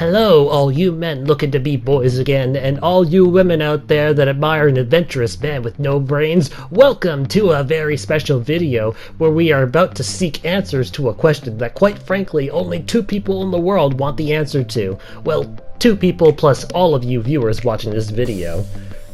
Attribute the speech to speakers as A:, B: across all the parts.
A: Hello, all you men looking to be boys again, and all you women out there that admire an adventurous man with no brains. Welcome to a very special video where we are about to seek answers to a question that, quite frankly, only 2 people in the world want the answer to. Well, 2 people plus all of you viewers watching this video.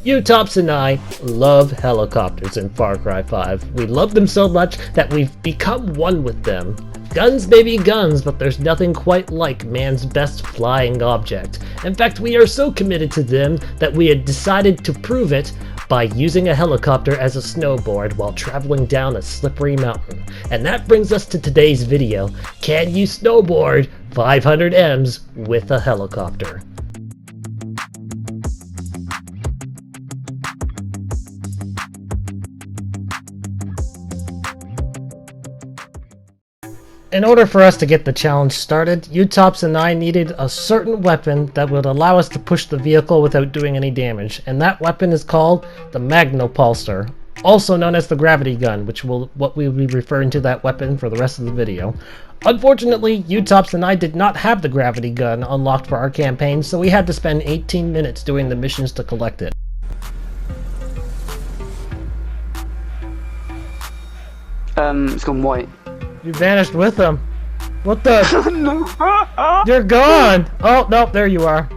A: You Tops and I love helicopters in Far Cry 5. We love them so much that we've become one with them. Guns may be guns, but there's nothing quite like man's best flying object. In fact, we are so committed to them that we had decided to prove it by using a helicopter as a snowboard while traveling down a slippery mountain. And that brings us to today's video. Can you snowboard 500 M's with a helicopter? In order for us to get the challenge started, U-Tops and I needed a certain weapon that would allow us to push the vehicle without doing any damage, and that weapon is called the Magnopulsar, also known as the gravity gun, which will we will be referring to that weapon for the rest of the video. Unfortunately, U-Tops and I did not have the gravity gun unlocked for our campaign, so we had to spend 18 minutes doing the missions to collect it.
B: It's gone white.
A: You vanished with them. What the?
B: No.
A: You're gone! Oh, no, there you are.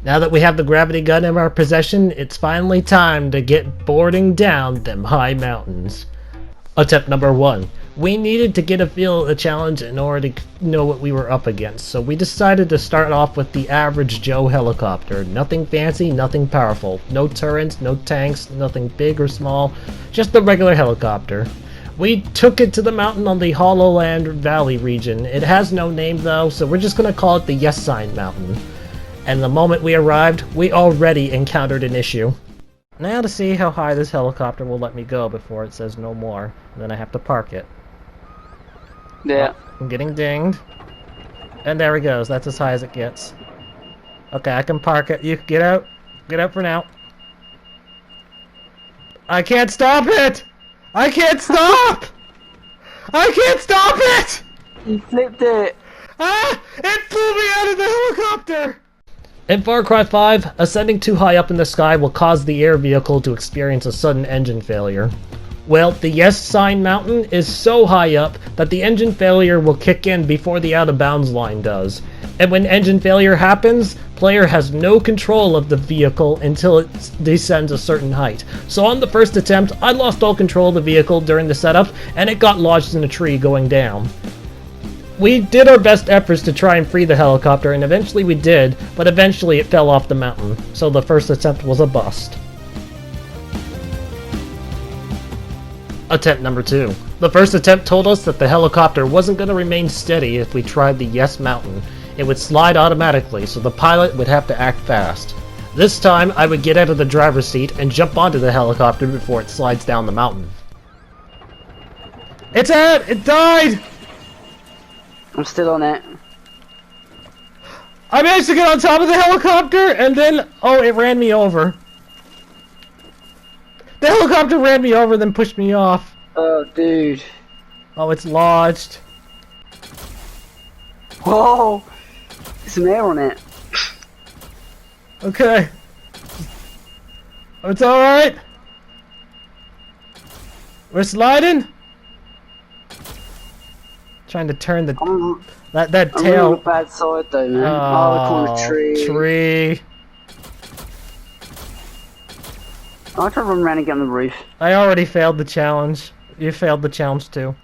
A: Now that we have the gravity gun in our possession, it's finally time to get boarding down them high mountains. Attempt number 1. We needed to get a feel of the challenge in order to know what we were up against, so we decided to start off with the average Joe helicopter. Nothing fancy, nothing powerful. No turrets, no tanks, nothing big or small, just the regular helicopter. We took it to the mountain on the Hollowland Valley region. It has no name though, so we're just gonna call it the Yes Sign Mountain. And the moment we arrived, we already encountered an issue. Now to see how high this helicopter will let me go before it says no more. And then I have to park it.
B: Yeah.
A: Oh, I'm getting dinged. And there he goes, that's as high as it gets. Okay, I can park it. You get out. Get out for now. I can't stop it! I can't stop! I can't stop it!
B: You flipped it!
A: Ah! It flew me out of the helicopter! In Far Cry 5, ascending too high up in the sky will cause the air vehicle to experience a sudden engine failure. Well, the Yes Sign Mountain is so high up that the engine failure will kick in before the out of bounds line does. And when engine failure happens, player has no control of the vehicle until it descends a certain height. So on the first attempt, I lost all control of the vehicle during the setup, and it got lodged in a tree going down. We did our best efforts to try and free the helicopter, and eventually we did, but eventually it fell off the mountain, so the first attempt was a bust. Attempt number 2. The first attempt told us that the helicopter wasn't going to remain steady if we tried the Yes Mountain. It would slide automatically, so the pilot would have to act fast. This time, I would get out of the driver's seat and jump onto the helicopter before it slides down the mountain. It's out! It died!
B: I'm still on it.
A: I managed to get on top of the helicopter, and then... oh, it ran me over. The helicopter ran me over, then pushed me off.
B: Oh, dude.
A: Oh, it's lodged.
B: Whoa! There's some air on it.
A: Okay. It's alright. We're sliding. Trying to turn the... that
B: I'm
A: tail...
B: on the bad side though, man. Oh, the corner tree.
A: Tree.
B: I'll try to run around and get on the roof.
A: I already failed the challenge. You failed the challenge too.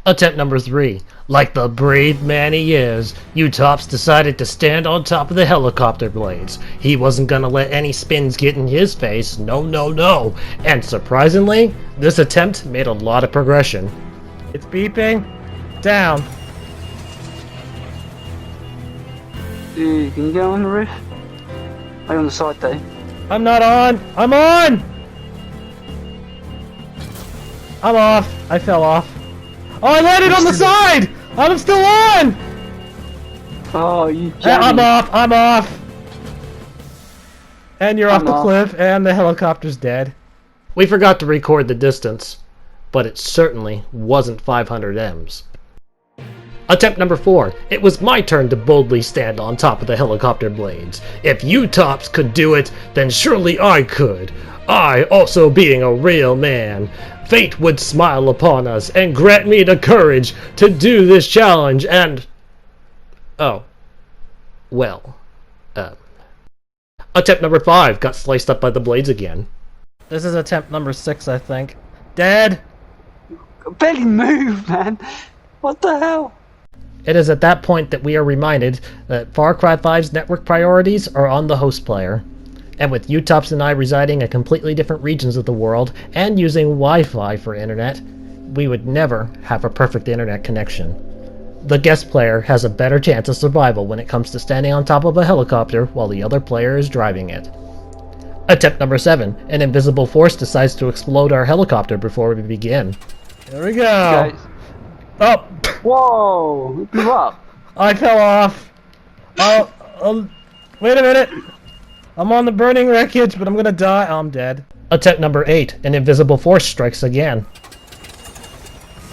A: Attempt number 3. Like the brave man he is, U-Tops decided to stand on top of the helicopter blades. He wasn't gonna let any spins get in his face, no, no, no. And surprisingly, this attempt made a lot of progression. It's beeping. Down.
B: Dude, can you go on the roof? I'm on the side though.
A: I'm not on! I'm on! I'm off. I fell off. Oh, I landed on the side! I'm still on!
B: Oh, you
A: I'm off! I'm off! And you're off the cliff, and the helicopter's dead. We forgot to record the distance, but it certainly wasn't 500 M's. Attempt number 4. It was my turn to boldly stand on top of the helicopter blades. If you tops could do it, then surely I could. I also being a real man. Fate would smile upon us and grant me the courage to do this challenge and... Oh. Well. Attempt number 5 got sliced up by the blades again. This is attempt number 6, I think. Dead!
B: Barely move, man. What the hell?
A: It is at that point that we are reminded that Far Cry 5's network priorities are on the host player. And with Utops and I residing in completely different regions of the world and using Wi-Fi for internet, we would never have a perfect internet connection. The guest player has a better chance of survival when it comes to standing on top of a helicopter while the other player is driving it. Attempt number 7. An invisible force decides to explode our helicopter before we begin. Here we go!
B: Guys.
A: Oh!
B: Whoa! It blew up!
A: I fell off! Wait a minute! I'm on the burning wreckage, but I'm gonna die. Oh, I'm dead. Attempt number 8. An invisible force strikes again.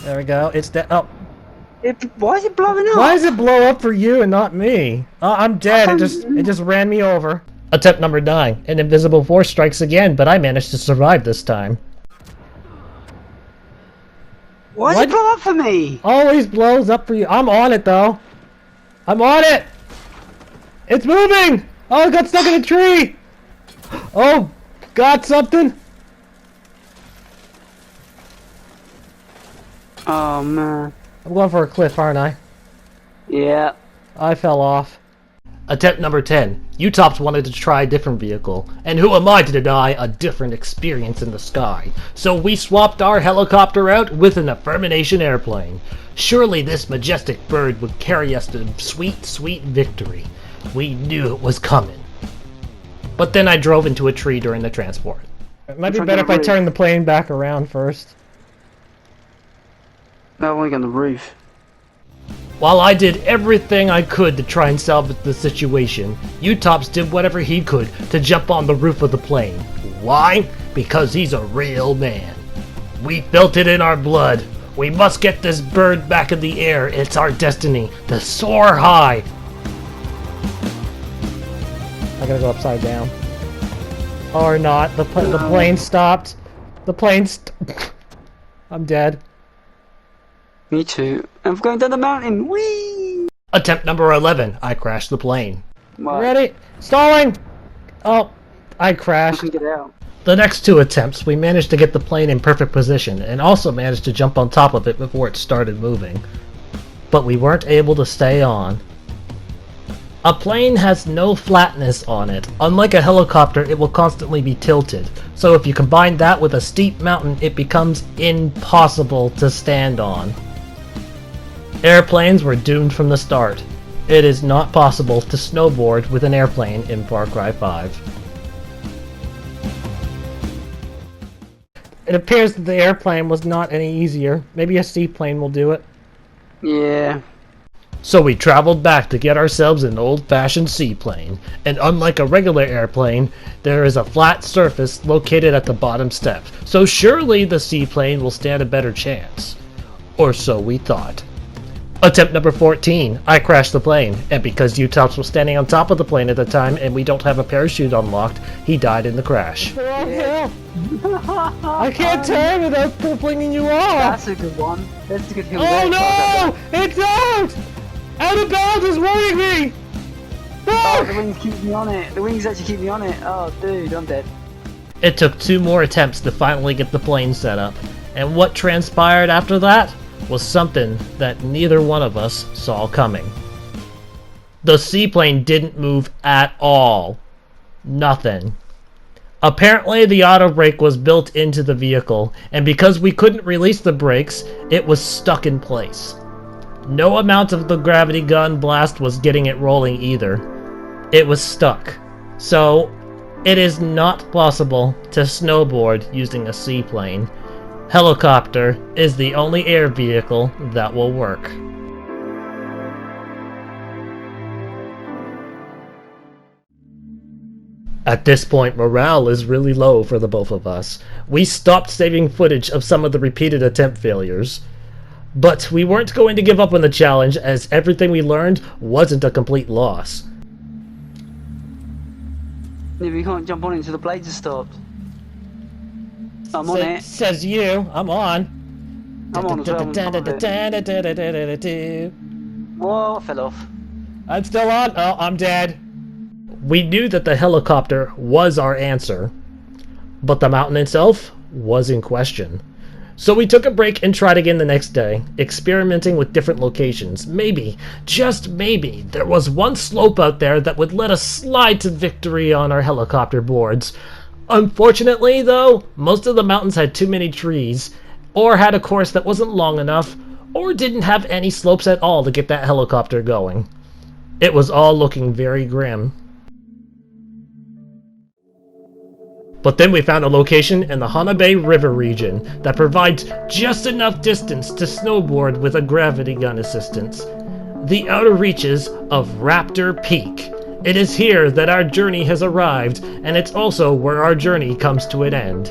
A: There we go. It's dead. Oh.
B: Why is it blowing up?
A: Why does it blow up for you and not me? Oh, I'm dead. It just ran me over. Attempt number 9. An invisible force strikes again, but I managed to survive this time.
B: Why does it blow up for me?
A: Always blows up for you. I'm on it, though. I'm on it! It's moving! Oh, it got stuck in a tree! Oh, got something?
B: Oh, man.
A: I'm going for a cliff, aren't I?
B: Yeah.
A: I fell off. Attempt number 10. Utops wanted to try a different vehicle, and who am I to deny a different experience in the sky? So we swapped our helicopter out with an Affirmation airplane. Surely this majestic bird would carry us to sweet, sweet victory. We knew it was coming. But then I drove into a tree during the transport. It might be better if I turn the plane back around first.
B: No, we're on the roof.
A: While I did everything I could to try and salvage the situation, Utops did whatever he could to jump on the roof of the plane. Why? Because he's a real man. We felt it in our blood. We must get this bird back in the air. It's our destiny to soar high. I gotta go upside down. Or not. The plane stopped. The plane I'm dead.
B: Me too. I'm going down the mountain. Whee!
A: Attempt number 11. I crashed the plane.
B: What?
A: Ready? Stalling! Oh, I crashed.
B: I can get out.
A: The next 2 attempts, we managed to get the plane in perfect position and also managed to jump on top of it before it started moving. But we weren't able to stay on. A plane has no flatness on it. Unlike a helicopter, it will constantly be tilted. So if you combine that with a steep mountain, it becomes impossible to stand on. Airplanes were doomed from the start. It is not possible to snowboard with an airplane in Far Cry 5. It appears that the airplane was not any easier. Maybe a seaplane will do it.
B: Yeah.
A: So we traveled back to get ourselves an old-fashioned seaplane. And unlike a regular airplane, there is a flat surface located at the bottom step. So surely the seaplane will stand a better chance. Or so we thought. Attempt number 14. I crashed the plane, and because Utops was standing on top of the plane at the time and we don't have a parachute unlocked, he died in the crash.
B: Yeah.
A: I can't turn without flinging you off!
B: That's a good one. That's a good hill.
A: Oh no! It's out! Out of bounds is worrying me!
B: Oh, the wings keep me on it. The wings actually keep me on it. Oh, dude, I'm dead.
A: It took 2 more attempts to finally get the plane set up, and what transpired after that was something that neither one of us saw coming. The seaplane didn't move at all. Nothing. Apparently the auto brake was built into the vehicle, and because we couldn't release the brakes, it was stuck in place. No amount of the gravity gun blast was getting it rolling either. It was stuck. So, it is not possible to snowboard using a seaplane. Helicopter is the only air vehicle that will work. At this point, morale is really low for the both of us. We stopped saving footage of some of the repeated attempt failures. But we weren't going to give up on the challenge, as everything we learned wasn't a complete loss.
B: Yeah, we can't jump on it until the blades are stopped. I'm on it.
A: Says you. I'm on.
B: I'm on as well. Whoa, I fell off.
A: I'm still on. Oh, I'm dead. We knew that the helicopter was our answer, but the mountain itself was in question. So we took a break and tried again the next day, experimenting with different locations. Maybe, just maybe, there was one slope out there that would let us slide to victory on our helicopter boards. Unfortunately, though, most of the mountains had too many trees, or had a course that wasn't long enough, or didn't have any slopes at all to get that helicopter going. It was all looking very grim. But then we found a location in the Hanabe River region that provides just enough distance to snowboard with a gravity gun assistance. The outer reaches of Raptor Peak. It is here that our journey has arrived, and it's also where our journey comes to an end.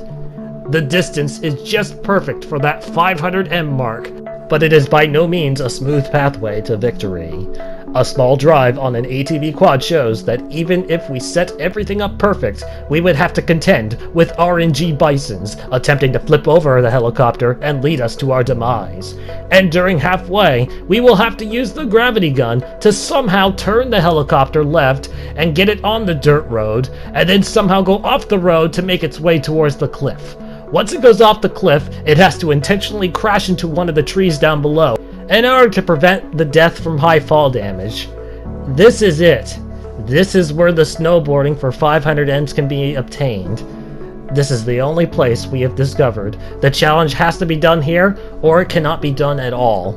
A: The distance is just perfect for that 500m mark, but it is by no means a smooth pathway to victory. A small drive on an ATV quad shows that even if we set everything up perfect, we would have to contend with RNG bisons attempting to flip over the helicopter and lead us to our demise. And during halfway, we will have to use the gravity gun to somehow turn the helicopter left and get it on the dirt road, and then somehow go off the road to make its way towards the cliff. Once it goes off the cliff, it has to intentionally crash into one of the trees down below in order to prevent the death from high fall damage. This is it. This is where the snowboarding for 500Ms can be obtained. This is the only place we have discovered. The challenge has to be done here, or it cannot be done at all.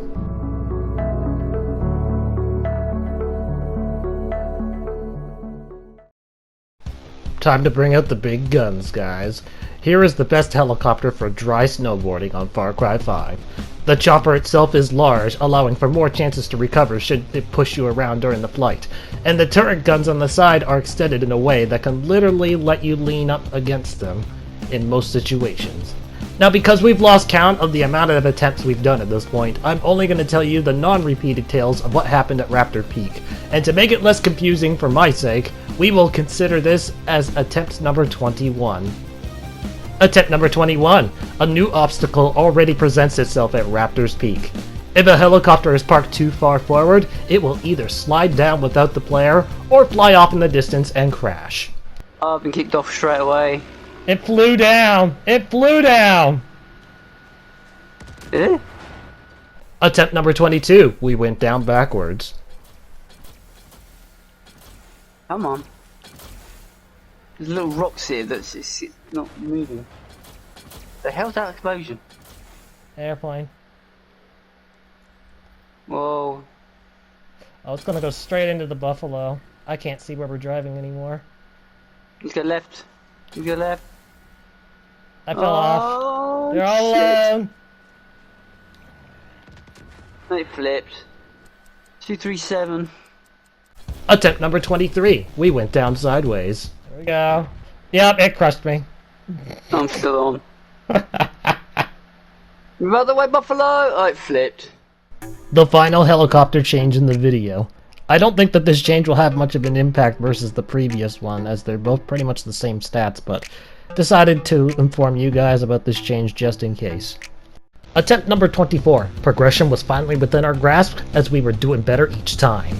A: Time to bring out the big guns, guys. Here is the best helicopter for dry snowboarding on Far Cry 5. The chopper itself is large, allowing for more chances to recover should it push you around during the flight. And the turret guns on the side are extended in a way that can literally let you lean up against them in most situations. Now, because we've lost count of the amount of attempts we've done at this point, I'm only going to tell you the non-repeated tales of what happened at Raptor Peak. And to make it less confusing for my sake, we will consider this as attempt number 21. Attempt number 21. A new obstacle already presents itself at Raptor's Peak. If a helicopter is parked too far forward, it will either slide down without the player, or fly off in the distance and crash.
B: Oh, I've been kicked off straight away.
A: It flew down! It flew down!
B: Eh?
A: Attempt number 22. We went down backwards.
B: Come on. There's little rocks here that's just not moving. The hell's that explosion?
A: Airplane.
B: Whoa.
A: Oh, it's gonna go straight into the buffalo. I can't see where we're driving anymore.
B: Let's go left. You go left.
A: I fell off. They're all
B: shit.
A: alone.
B: They flipped. 237.
A: Attempt number 23. We went down sideways. There we go. Yep, it crushed me.
B: I'm still on. Move out the way, buffalo! Oh, it flipped.
A: The final helicopter change in the video. I don't think that this change will have much of an impact versus the previous one, as they're both pretty much the same stats, but decided to inform you guys about this change just in case. Attempt number 24. Progression was finally within our grasp, as we were doing better each time.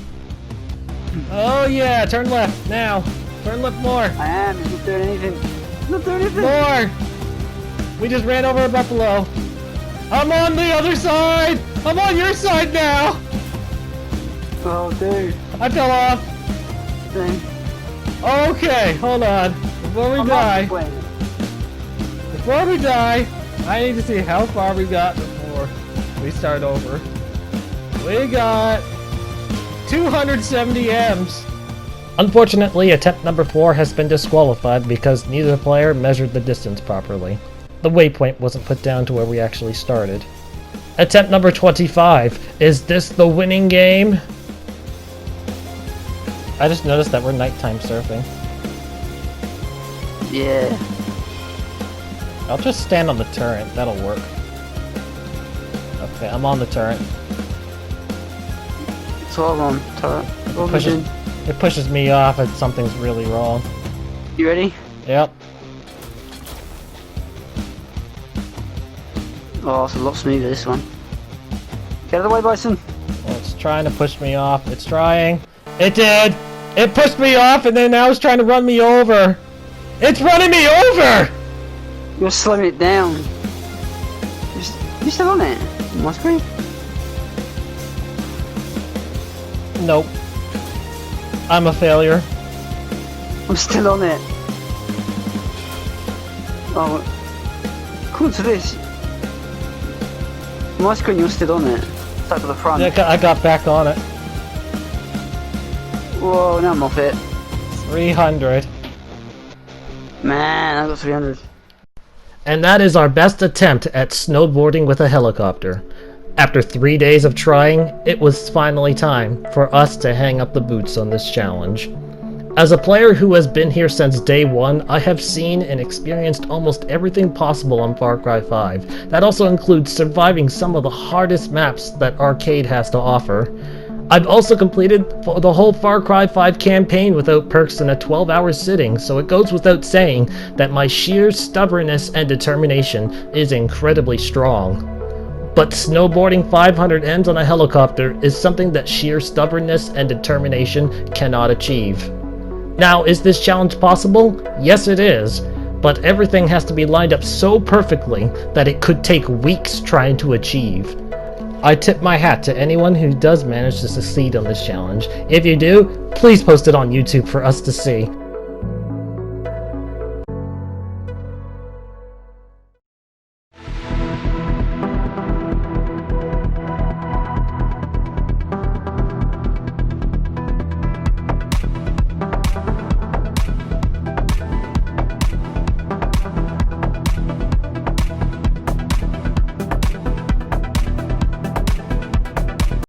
A: Oh yeah, turn left, now. Turn left more.
B: I am, it's not doing anything. It's not doing anything.
A: More! We just ran over a buffalo. I'm on the other side! I'm on your side now!
B: Oh, dude.
A: I fell off.
B: Dang.
A: Okay, hold on. Before we die, I need to see how far we got before we start over. We got 270 M's. Unfortunately, attempt number 4 has been disqualified because neither player measured the distance properly. The waypoint wasn't put down to where we actually started. Attempt number 25. Is this the winning game? I just noticed that we're nighttime surfing.
B: Yeah.
A: I'll just stand on the turret, that'll work. Okay, I'm on the turret.
B: So I'm on turret. What are we doing?
A: It pushes me off if something's really wrong.
B: You ready?
A: Yep.
B: Oh, it's a lot smoother, this one. Get out of the way, Bison.
A: Well, it's trying to push me off. It's trying. It did! It pushed me off and then now it's trying to run me over! It's running me over!
B: You're slowing it down. You still on it? On my screen?
A: Nope. I'm a failure.
B: I'm still on it. Oh, according to this, on my screen you're still on it. Stuck to the front.
A: Yeah, I got back on it.
B: Whoa, now I'm off it.
A: 300.
B: Man, I got 300.
A: And that is our best attempt at snowboarding with a helicopter. After 3 days of trying, it was finally time for us to hang up the boots on this challenge. As a player who has been here since day one, I have seen and experienced almost everything possible on Far Cry 5. That also includes surviving some of the hardest maps that Arcade has to offer. I've also completed the whole Far Cry 5 campaign without perks in a 12-hour sitting, so it goes without saying that my sheer stubbornness and determination is incredibly strong. But snowboarding 500 ends on a helicopter is something that sheer stubbornness and determination cannot achieve. Now, is this challenge possible? Yes, it is. But everything has to be lined up so perfectly that it could take weeks trying to achieve. I tip my hat to anyone who does manage to succeed on this challenge. If you do, please post it on YouTube for us to see.